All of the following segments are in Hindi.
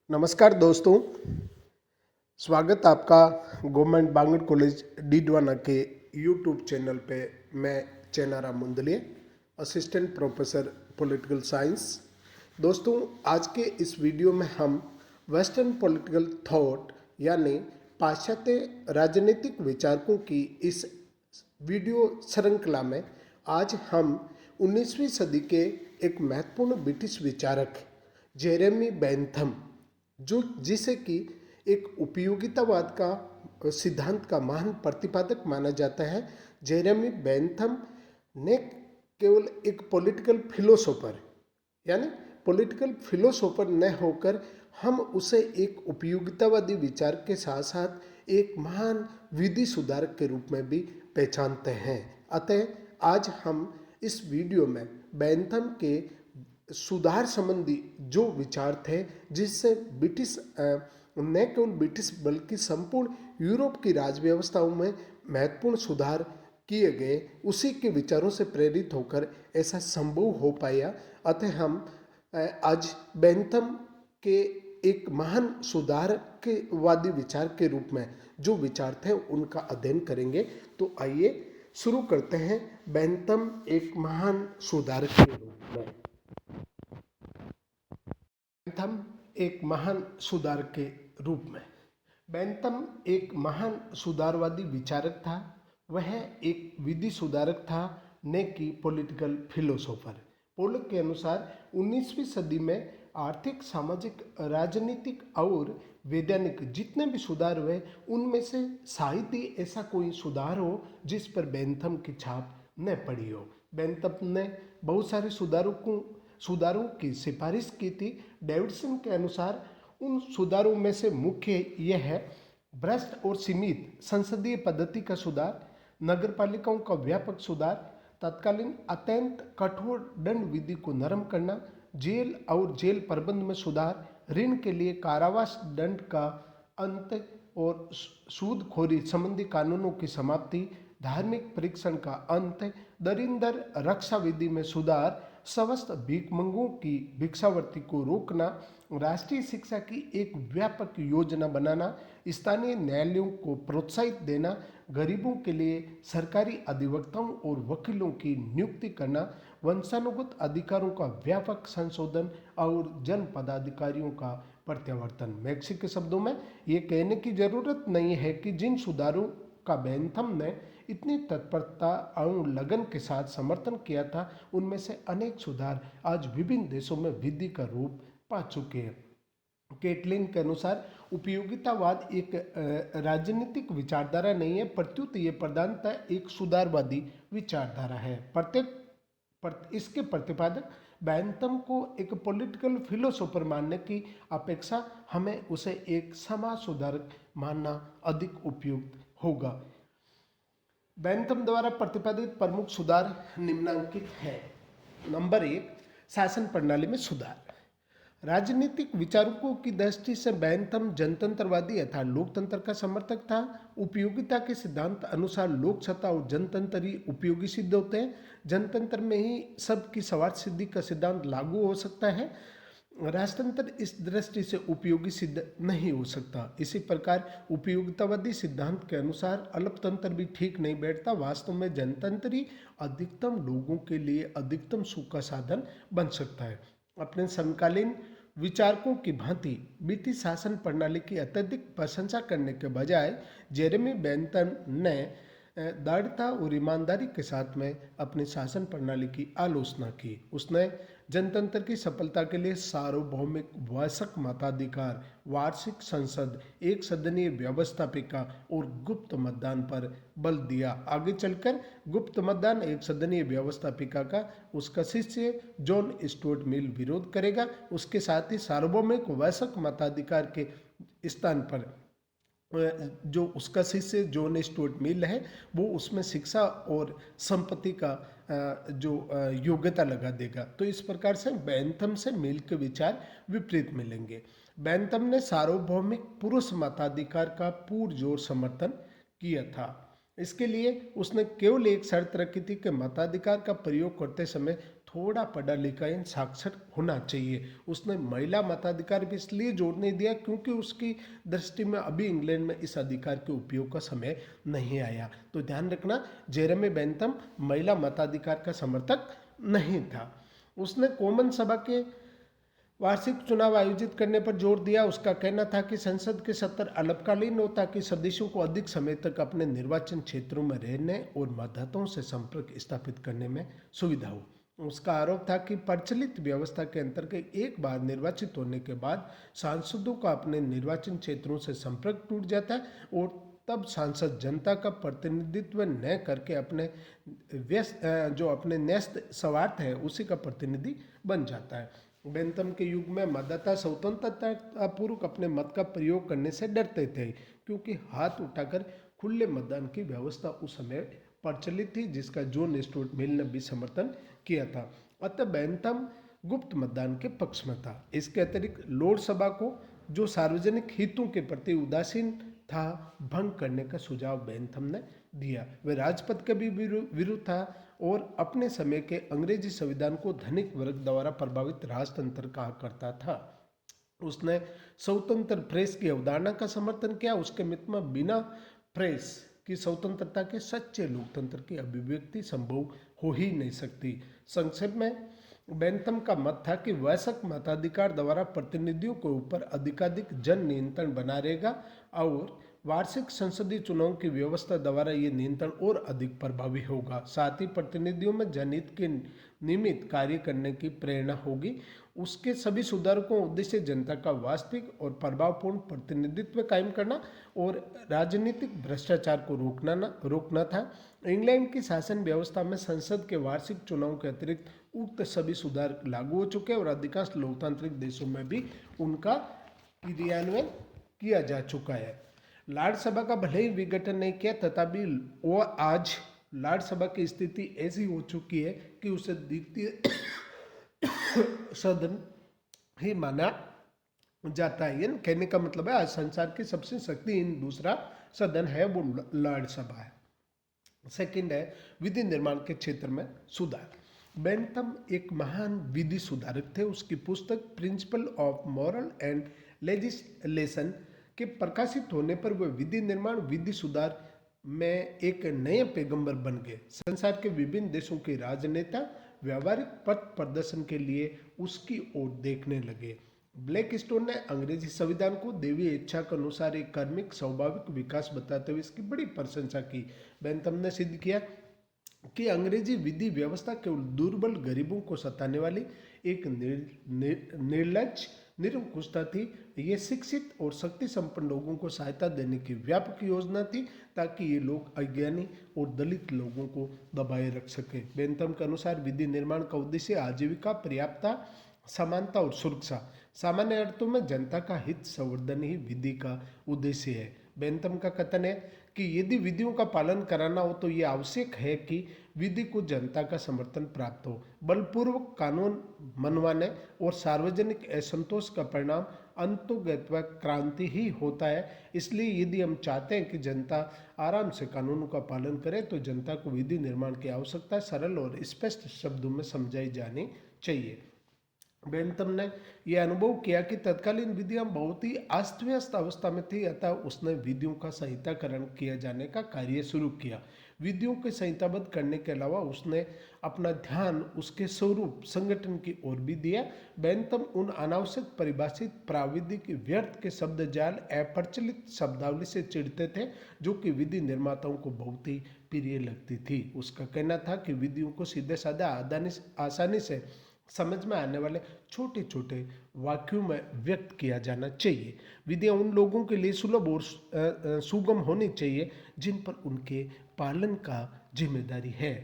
नमस्कार दोस्तों, स्वागत आपका गवर्नमेंट बांगड़ कॉलेज डीडवाना के यूट्यूब चैनल पे। मैं Chenaram Mundliya, assistant professor political science. दोस्तों, आज के इस वीडियो में हम वेस्टर्न पॉलिटिकल थॉट यानी पाश्चात्य राजनीतिक विचारकों की इस वीडियो श्रृंखला में आज हम 19वीं सदी के एक महत्वपूर्ण ब्रिटिश विचारक जेरेमी बेंथम, जो जिसे कि एक उपयोगितावाद का सिद्धांत का महान प्रतिपादक माना जाता है, जेरेमी बेंथम ने केवल एक पॉलिटिकल फिलोसोफर यानी पॉलिटिकल फिलोसोफर न होकर हम उसे एक उपयोगितावादी विचार के साथ साथ एक महान विधि सुधारक के रूप में भी पहचानते हैं। अतः आज हम इस वीडियो में बेंथम के सुधार संबंधी जो विचार थे, जिससे ब्रिटिश न केवल ब्रिटिश बल्कि संपूर्ण यूरोप की राज व्यवस्थाओं में महत्वपूर्ण सुधार किए गए, उसी के विचारों से प्रेरित होकर ऐसा संभव हो पाया। अतः हम आज बेंथम के एक महान सुधारकवादी विचार के रूप में जो विचार थे उनका अध्ययन करेंगे। तो आइए शुरू करते हैं बेंथम एक महान सुधारक के रूप में। बेंथम एक महान सुधारक के रूप में बेंथम एक महान सुधारवादी विचारक था। वह एक विधि सुधारक था, न कि पॉलिटिकल फिलोसोफर। पोलक के अनुसार 19वीं सदी में आर्थिक, सामाजिक, राजनीतिक और वैज्ञानिक जितने भी सुधार हुए, उनमें से साहित्य ऐसा कोई सुधार हो जिस पर बेंथम की छाप न पड़ी हो। बेंथम ने बहुत सारे सुधारों की सिफारिश की थी। डेविडसन के अनुसार उन सुधारों में से मुख्य यह है: भ्रष्ट और सीमित संसदीय पद्धति का सुधार, नगरपालिकाओं का व्यापक सुधार, तत्कालीन अत्यंत कठोर दंड विधि को नरम करना, जेल और जेल प्रबंध में सुधार, ऋण के लिए कारावास दंड का अंत और सूदखोरी संबंधी कानूनों की समाप्ति, धार्मिक परीक्षण का अंत, दरिंदर रक्षा विधि में सुधार, समस्त भिक्षुकों की भिक्षावृत्ति को रोकना, राष्ट्रीय शिक्षा की एक व्यापक योजना बनाना, स्थानीय न्यायालयों को प्रोत्साहित देना, गरीबों के लिए सरकारी अधिवक्ताओं और वकीलों की नियुक्ति करना, वंशानुगत अधिकारों का व्यापक संशोधन और जन पदाधिकारियों का प्रत्यावर्तन। मैक्सी के शब्दों में ये कहने की जरूरत नहीं है कि जिन सुधारों का बेंथम ने इतनी तत्परता और लगन के साथ समर्थन किया था, उनमें से अनेक सुधार आज विभिन्न देशों में विधि का रूप पा चुके हैं। केटलिन के अनुसार उपयोगितावाद एक राजनीतिक विचारधारा नहीं है, प्रत्युत ये प्रधानतः एक सुधारवादी विचारधारा है। इसके प्रतिपादक बेंथम को एक पॉलिटिकल फिलोसोफर मानने की अपेक्षा हमें उसे एक समाज सुधारक मानना अधिक उपयुक्त होगा। बेंथम द्वारा प्रतिपादित प्रमुख सुधार निम्नलिखित है। नंबर 1, शासन प्रणाली में सुधार। राजनीतिक विचारकों की दृष्टि से बेंथम जनतंत्रवादी अर्थात लोकतंत्र का समर्थक था। उपयोगिता के सिद्धांत अनुसार लोकसत्ता और जनतंत्र ही उपयोगी सिद्ध होते हैं। जनतंत्र में ही सबकी स्वार्थ सिद्धि का सिद्धांत लागू हो सकता है। राजतंत्र इस दृष्टि से उपयोगी सिद्ध नहीं हो सकता। इसी प्रकार उपयोगितावादी सिद्धांत के अनुसार अल्पतंत्र भी ठीक नहीं बैठता। वास्तव में जनतंत्र ही अधिकतम लोगों के लिए अधिकतम सुख का साधन बन सकता है। अपने समकालीन विचारकों की भांति ब्रिटिश शासन प्रणाली की अत्यधिक प्रशंसा करने के बजाय जेरेमी बेंथम ने दृढ़ता और ईमानदारी के साथ में अपनी शासन प्रणाली की आलोचना की। उसने जनतंत्र की सफलता के लिए सार्वभौमिक वयस्क मताधिकार, वार्षिक संसद, एक सदनीय व्यवस्थापिका और गुप्त मतदान पर बल दिया। आगे चलकर गुप्त मतदान, एक सदनीय व्यवस्थापिका का उसका शिष्य जॉन स्टुअर्ट मिल विरोध करेगा। उसके साथ ही सार्वभौमिक वयस्क मताधिकार के स्थान पर जो उसका शिष्य जॉन स्टुअर्ट मिल है, वो उसमें शिक्षा और संपत्ति का जो योग्यता लगा देगा। तो इस प्रकार से बेंथम से मिल के विचार विपरीत मिलेंगे। बेंथम ने सार्वभौमिक पुरुष मताधिकार का पुरजोर समर्थन किया था। इसके लिए उसने केवल एक शर्त रखी थी कि मताधिकार का प्रयोग करते समय थोड़ा पढ़ा लिखा या साक्षर होना चाहिए। उसने महिला मताधिकार भी इसलिए जोड़ने दिया क्योंकि उसकी दृष्टि में अभी इंग्लैंड में इस अधिकार के उपयोग का समय नहीं आया। तो ध्यान रखना, जेरेमी बेंथम महिला मताधिकार का समर्थक नहीं था। उसने कॉमन सभा के वार्षिक चुनाव आयोजित करने पर जोर दिया। उसका कहना था कि संसद के सत्र अल्पकालीन हो ताकि सदस्यों को अधिक समय तक अपने निर्वाचन क्षेत्रों में रहने और मतदाताओं से संपर्क स्थापित करने में सुविधा हो। उसका आरोप था कि प्रचलित व्यवस्था के अंतर्गत एक बार निर्वाचित होने के बाद सांसदों का अपने निर्वाचन क्षेत्रों से संपर्क टूट जाता है और तब सांसद जनता का प्रतिनिधित्व न करके अपने जो अपने न्यस्त स्वार्थ है उसी का प्रतिनिधि बन जाता है। बेंथम के युग में मतदाता स्वतंत्रता पूर्वक अपने मत का प्रयोग करने से डरते थे क्योंकि हाथ उठाकर खुले मतदान की व्यवस्था उस समय प्रचलित थी, जिसका जॉन स्टुअर्ट मिल ने भी समर्थन किया था। अतः बेंथम गुप्त मतदान के पक्ष में था। इसके अतिरिक्त लोक सभा को, जो सार्वजनिक हितों के प्रति उदासीन था, भंग करने का सुझाव बेंथम ने दिया। वे राजपथ के भी विरुद्ध था और अपने समय के अंग्रेजी संविधान को धनिक वर्ग द्वारा प्रभावित राजतंत्र कहा करता था। उसने स्वतंत्र प्रेस की अवधारणा का समर्थन किया। उसके मत में बिना प्रेस की स्वतंत्रता के सच्चे लोकतंत्र की अभिव्यक्ति संभव हो ही नहीं सकती। संक्षेप में बेंथम का मत था कि वयस्क मताधिकार द्वारा प्रतिनिधियों के ऊपर अधिकाधिक जन नियंत्रण बना रहेगा और वार्षिक संसदीय चुनाव की व्यवस्था द्वारा ये नियंत्रण और अधिक प्रभावी होगा। साथ ही प्रतिनिधियों में जनहित के निमित्त कार्य करने की प्रेरणा होगी। उसके सभी सुधारकों उद्देश्य जनता का वास्तविक और प्रभावपूर्ण प्रतिनिधित्व कायम करना और राजनीतिक भ्रष्टाचार को रोकना था। इंग्लैंड की शासन व्यवस्था में संसद के वार्षिक चुनाव के अतिरिक्त उक्त सभी सुधार लागू हो चुके और अधिकांश लोकतांत्रिक देशों में भी उनका क्रियान्वयन किया जा चुका है। राज्यसभा का भले ही विघटन नहीं किया तथापि वो आज राज्यसभा की स्थिति ऐसी हो चुकी है कि उसे द्वितीय सदन ही माना जाता है। यानी कहने का मतलब है आज संसार की सबसे शक्तिहीन दूसरा सदन है वो राज्यसभा है। सेकंड है विधि निर्माण के क्षेत्र में सुधार। बेंथम एक महान विधि सुधारक थे। उसकी पुस्तक principle of moral and legislation के प्रकाशित होने पर वह विधि निर्माण विधि सुधार में एक नए पैगंबर बन गए। संसार के विभिन्न देशों के राजनेता व्यावहारिक पथ प्रदर्शन के लिए उसकी ओर देखने लगे। ब्लैकस्टोन ने अंग्रेजी संविधान को देवी इच्छा के अनुसार एक कार्मिक स्वाभाविक विकास बताते हुए इसकी बड़ी प्रशंसा की। बेंथम ने सिद्ध किया कि अंग्रेजी विधि व्यवस्था केवल दुर्बल गरीबों को सताने वाली एक निर्लज निरंकुशता थी। ये शिक्षित और शक्ति संपन्न लोगों को सहायता देने की व्यापक योजना थी ताकि ये लोग अज्ञानी और दलित लोगों को दबाए रख सके। बेंथम के अनुसार विधि निर्माण का उद्देश्य आजीविका, पर्याप्तता, समानता और सुरक्षा। सामान्य अर्थों में जनता का हित संवर्धन ही विधि का उद्देश्य है। बेंथम का कथन है कि यदि विधियों का पालन कराना हो तो ये आवश्यक है कि विधि को जनता का समर्थन प्राप्त हो। बलपूर्वक कानून मनवाने और सार्वजनिक असंतोष का परिणाम अंतोगत्वा क्रांति ही होता है। इसलिए यदि हम चाहते हैं कि जनता आराम से कानूनों का पालन करे तो जनता को विधि निर्माण की आवश्यकता सरल और स्पष्ट शब्दों में समझाई जानी चाहिए। बेंथम ने यह अनुभव किया कि तत्कालीन विधियां बहुत ही अस्त व्यस्त अवस्था में थी, अतः उसने विधियों का संहिताकरण किया जाने का कार्य शुरू किया। विधियों के संहिताबद्ध करने के अलावा उसने अपना ध्यान उसके स्वरूप संगठन की ओर भी दिया। बेंथम उन अनावश्यक परिभाषित प्राविधिक व्यर्थ के शब्द जाल अप्रचलित शब्दावली से चिढ़ते थे जो कि विधि निर्माताओं को बहुत ही प्रिय लगती थी। उसका कहना था कि विधियों को सीधे साधा आसानी से समझ में आने वाले छोटे छोटे वाक्यों में व्यक्त किया जाना चाहिए। विधियां उन लोगों के लिए सुलभ और सुगम होनी चाहिए जिन पर उनके पालन का जिम्मेदारी है।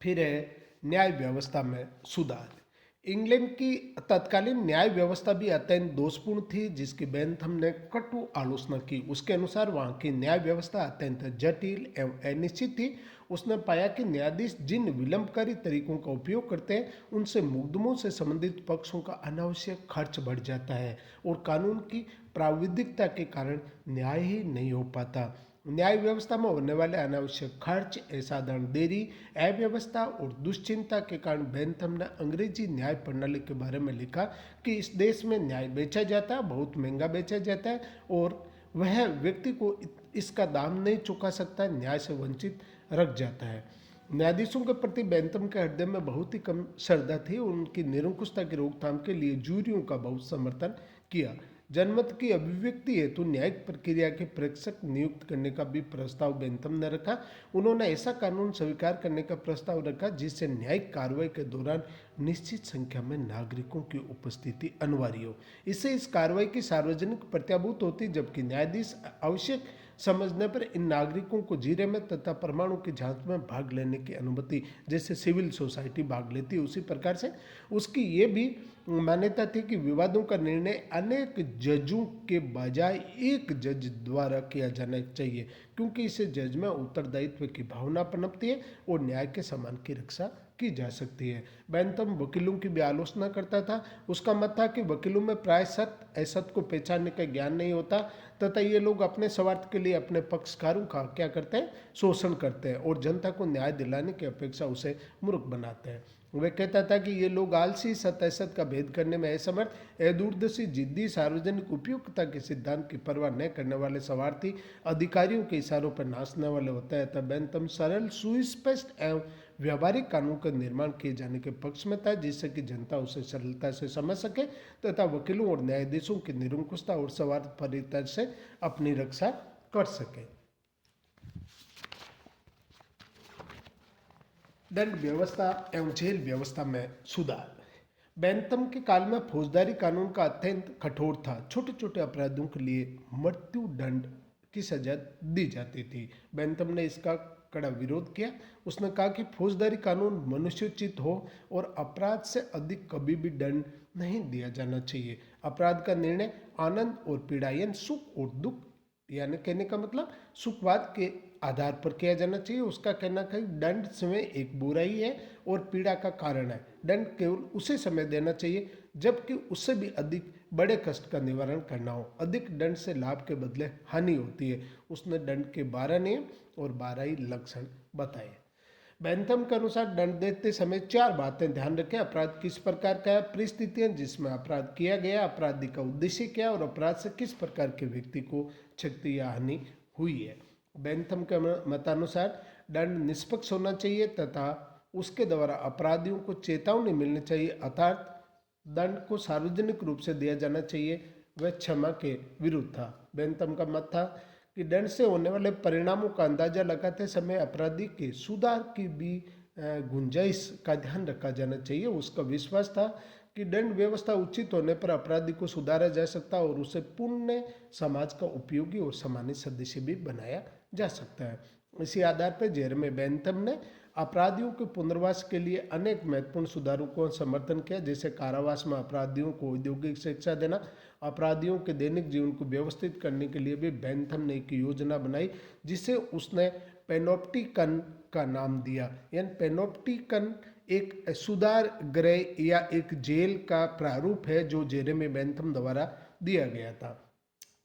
फिर है न्याय व्यवस्था में सुधार। इंग्लैंड की तत्कालीन न्याय व्यवस्था भी अत्यंत दोषपूर्ण थी जिसकी बेंथम ने कटु आलोचना की। उसके अनुसार वहाँ की न्याय व्यवस्था अत्यंत जटिल एवं अनिश्चित थी। उसने पाया कि न्यायाधीश जिन विलंबकारी तरीकों का उपयोग करते हैं उनसे मुकदमों से संबंधित पक्षों का अनावश्यक खर्च बढ़ जाता है और कानून की प्राविधिकता के कारण न्याय ही नहीं हो पाता। न्याय व्यवस्था में होने वाले अनावश्यक खर्च, असाधारण देरी, अव्यवस्था और दुश्चिंता के कारण बेंथम ने अंग्रेजी न्याय प्रणाली के बारे में लिखा कि इस देश में न्याय बेचा जाता है, बहुत महंगा बेचा जाता है और वह व्यक्ति को इसका दाम नहीं चुका सकता, न्याय से वंचित रख जाता है। न्यायाधीशों के प्रति बेंथम के हृदय में बहुत ही कम श्रद्धा थी और उनकी निरंकुशता की रोकथाम के लिए जूरियों का बहुत समर्थन किया। जनमत की अभिव्यक्ति हेतु न्यायिक प्रक्रिया के प्रेक्षक नियुक्त करने का भी प्रस्ताव बेंथम ने रखा। उन्होंने ऐसा कानून स्वीकार करने का प्रस्ताव रखा जिससे न्यायिक कार्रवाई के दौरान निश्चित संख्या में नागरिकों की उपस्थिति अनिवार्य हो। इससे इस कार्रवाई की सार्वजनिक प्रत्याभूत होती, जबकि न्यायाधीश आवश्यक समझने पर इन नागरिकों को जीरे में तथा परमाणु की जांच में भाग लेने की अनुमति, जैसे सिविल सोसाइटी भाग लेती है उसी प्रकार से उसकी ये भी मान्यता थी कि विवादों का निर्णय अनेक जजों के बजाय एक जज द्वारा किया जाना चाहिए, क्योंकि इससे जज में उत्तरदायित्व की भावना पनपती है और न्याय के सम्मान की रक्षा की जा सकती है। बेंथम वकीलों की भी आलोचना करता था। उसका मत था कि वकीलों में प्राय सत्य असत्य को पहचानने का ज्ञान नहीं होता तथा ये लोग अपने स्वार्थ के लिए अपने पक्षकारों का क्या करते हैं, शोषण करते हैं और जनता को न्याय दिलाने की अपेक्षा उसे मूर्ख बनाते हैं। वह कहता था कि ये लोग आलसी, सत्य असत्य का भेद करने में असमर्थ, दूरदर्शी, जिद्दी, सार्वजनिक उपयुक्तता के सिद्धांत की परवाह न करने वाले स्वार्थी, अधिकारियों के इशारों पर नाचने वाले होता है। तब बेंथम सरल, सुस्पष्ट एवं व्यावहारिक कानून का निर्माण किए जाने के पक्ष में था, जिससे कि जनता उसे सरलता से समझ सके तथा वकीलों और न्यायाधीशों की निरंकुशता और स्वार्थ परितर से अपनी रक्षा कर सके। दंड व्यवस्था एवं जेल व्यवस्था में सुधार। बेंथम के काल में फौजदारी कानून का अत्यंत कठोर था। छोटे छोटे अपराधों के लिए मृत्यु दंड की सजा दी जाती थी। बेंथम ने इसका कड़ा विरोध किया। उसने कहा कि फौजदारी कानून मनुष्योचित हो और अपराध से अधिक कभी भी दंड नहीं दिया जाना चाहिए। अपराध का निर्णय आनंद और पीड़ा यानी सुख और दुख, यानी कहने का मतलब सुखवाद के आधार पर किया जाना चाहिए। उसका कहना है कि दंड समय एक बुराई है और पीड़ा का कारण है। दंड केवल उसे समय देना चाहिए जबकि उससे भी अधिक बड़े कष्ट का निवारण करना हो। अधिक दंड से लाभ के बदले हानि होती है। उसने दंड के 12 नियम और 12 ही लक्षण बताए। बेंथम के अनुसार दंड देते समय 4 बातें ध्यान रखें। अपराध किस प्रकार का है, परिस्थितियां जिसमें अपराध किया गया, अपराधी का उद्देश्य क्या और अपराध से किस प्रकार के व्यक्ति को क्षति या हानि हुई है। बेंथम के मतानुसार दंड निष्पक्ष होना चाहिए तथा उसके द्वारा अपराधियों को चेतावनी मिलनी चाहिए, अर्थात दंड को सार्वजनिक रूप से दिया जाना चाहिए। वह क्षमा के विरुद्ध था। बेंथम का मत था कि दंड से होने वाले परिणामों का अंदाजा लगाते समय अपराधी के सुधार की भी गुंजाइश का ध्यान रखा जाना चाहिए। उसका विश्वास था कि दंड व्यवस्था उचित होने पर अपराधी को सुधारा जा सकता है और उसे पूर्ण समाज का उपयोगी और सामान्य सदस्य भी बनाया जा सकता है। इसी आधार पर जेरेमी बेंथम ने अपराधियों के पुनर्वास के लिए अनेक महत्वपूर्ण सुधारों को समर्थन किया, जैसे कारावास में अपराधियों को औद्योगिक शिक्षा देना। अपराधियों के दैनिक जीवन को व्यवस्थित करने के लिए भी बेंथम ने एक योजना बनाई जिसे उसने पेनोप्टिकन का नाम दिया। यानी पेनोप्टिकन एक सुधार गृह या एक जेल का प्रारूप है जो जेरेमी बेंथम द्वारा दिया गया था।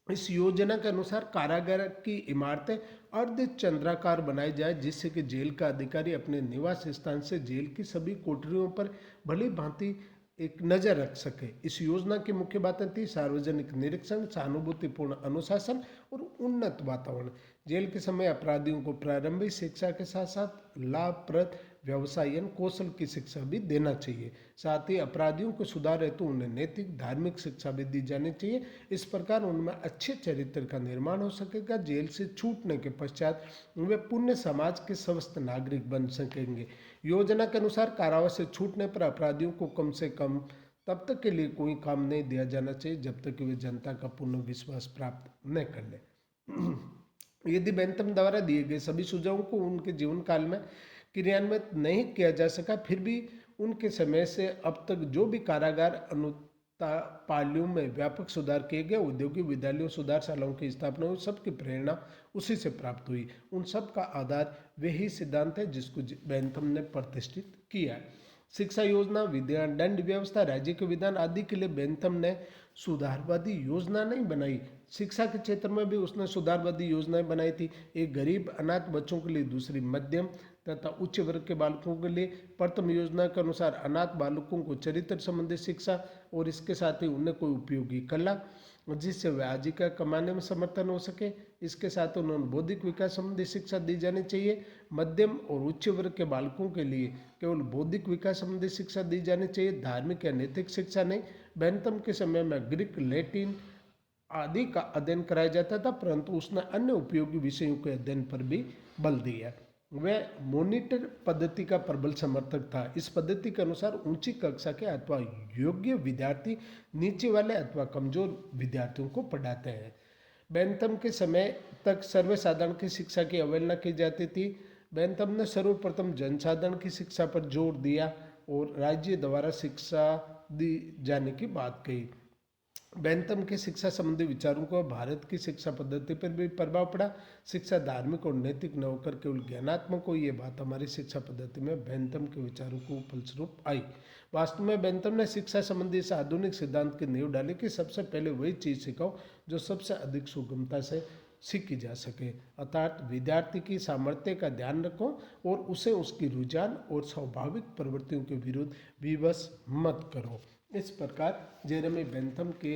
इस योजना के अनुसार कारागार की इमारतें अर्धचंद्राकार बनाई जाए जिससे कि जेल का अधिकारी अपने निवास स्थान से जेल की सभी कोठरियों पर भली भांति एक नज़र रख सके। इस योजना की मुख्य बातें थी सार्वजनिक निरीक्षण, सहानुभूतिपूर्ण अनुशासन और उन्नत वातावरण। जेल के समय अपराधियों को प्रारंभिक शिक्षा के साथ साथ लाभप्रद व्यवसाय कौशल की शिक्षा भी देना चाहिए। साथ ही अपराधियों को सुधार हेतु उन्हें नैतिक धार्मिक शिक्षा भी दी जानी चाहिए। इस प्रकार उनमें अच्छे चरित्र का निर्माण हो सकेगा। जेल से छूटने के पश्चात वे पुण्य समाज के स्वस्थ नागरिक बन सकेंगे। योजना के अनुसार कारावास से छूटने पर अपराधियों को कम से कम तब तक के लिए कोई काम नहीं दिया जाना चाहिए जब तक कि वे जनता का पूर्ण विश्वास प्राप्त न कर ले। यदि बेंथम द्वारा दिए गए सभी सुझावों को उनके जीवन काल में क्रियान्वित नहीं किया जा सका, फिर भी उनके समय से अब तक जो भी कारागार अनुपालियों में व्यापक सुधार किए गए, औद्योगिक विद्यालयों, सुधारशालाओं की स्थापना हुई, सबकी प्रेरणा उसी से प्राप्त हुई। उन सब का आधार वही सिद्धांत है जिसको बेंथम ने प्रतिष्ठित किया। शिक्षा योजना, विद्या, दंड व्यवस्था, राज्य के विधान आदि के लिए बेंथम ने सुधारवादी योजना नहीं बनाई, शिक्षा के क्षेत्र में भी उसने सुधारवादी योजनाएं बनाई थी। एक गरीब अनाथ बच्चों के लिए, दूसरी मध्यम तथा उच्च वर्ग के बालकों के लिए। प्रथम योजना के अनुसार अनाथ बालकों को चरित्र संबंधी शिक्षा और इसके साथ ही उन्हें कोई उपयोगी कला जिससे वे आजीविका कमाने में समर्थन हो सके। इसके साथ उन्होंने बौद्धिक विकास संबंधी शिक्षा दी जानी चाहिए। मध्यम और उच्च वर्ग के बालकों के लिए केवल बौद्धिक विकास संबंधी शिक्षा दी जानी चाहिए, धार्मिक या नैतिक शिक्षा नहीं। बेंथम के समय में ग्रीक, लैटिन आदि का अध्ययन कराया जाता था, परंतु उसने अन्य उपयोगी विषयों के अध्ययन पर भी बल दिया। वह मॉनिटर पद्धति का प्रबल समर्थक था। इस पद्धति के अनुसार ऊंची कक्षा के अथवा योग्य विद्यार्थी नीचे वाले अथवा कमजोर विद्यार्थियों को पढ़ाते हैं। बेंथम के समय तक सर्वसाधारण की शिक्षा की अवहेलना की जाती थी। बेंथम ने सर्वप्रथम जनसाधारण की शिक्षा पर जोर दिया और राज्य द्वारा शिक्षा दी जाने की बात कही। बेंथम के शिक्षा संबंधी विचारों को भारत की शिक्षा पद्धति पर भी प्रभाव पड़ा। शिक्षा धार्मिक और नैतिक न होकर केवल ज्ञानात्मक हो, ये बात हमारी शिक्षा पद्धति में बेंथम के विचारों को फलस्वरूप आई। वास्तव में बेंथम ने शिक्षा संबंधी इस आधुनिक सिद्धांत की नींव डाली कि सबसे पहले वही चीज़ सिखाओ जो सबसे अधिक सुगमता से सीखी जा सके, अर्थात विद्यार्थी की सामर्थ्य का ध्यान रखो और उसे उसकी रुझान और स्वाभाविक प्रवृत्तियों के विरुद्ध विवश मत करो। इस प्रकार जेरेमी बेंथम के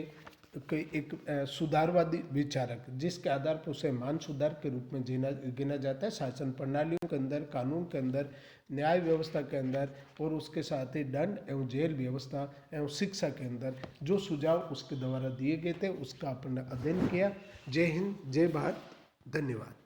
एक सुधारवादी विचारक, जिसके आधार पर उसे मान सुधार के रूप में गिना जाता है, शासन प्रणालियों के अंदर, कानून के अंदर, न्याय व्यवस्था के अंदर और उसके साथ ही दंड एवं जेल व्यवस्था एवं शिक्षा के अंदर जो सुझाव उसके द्वारा दिए गए थे उसका अपने अध्ययन किया। जय हिंद, जय भारत, धन्यवाद।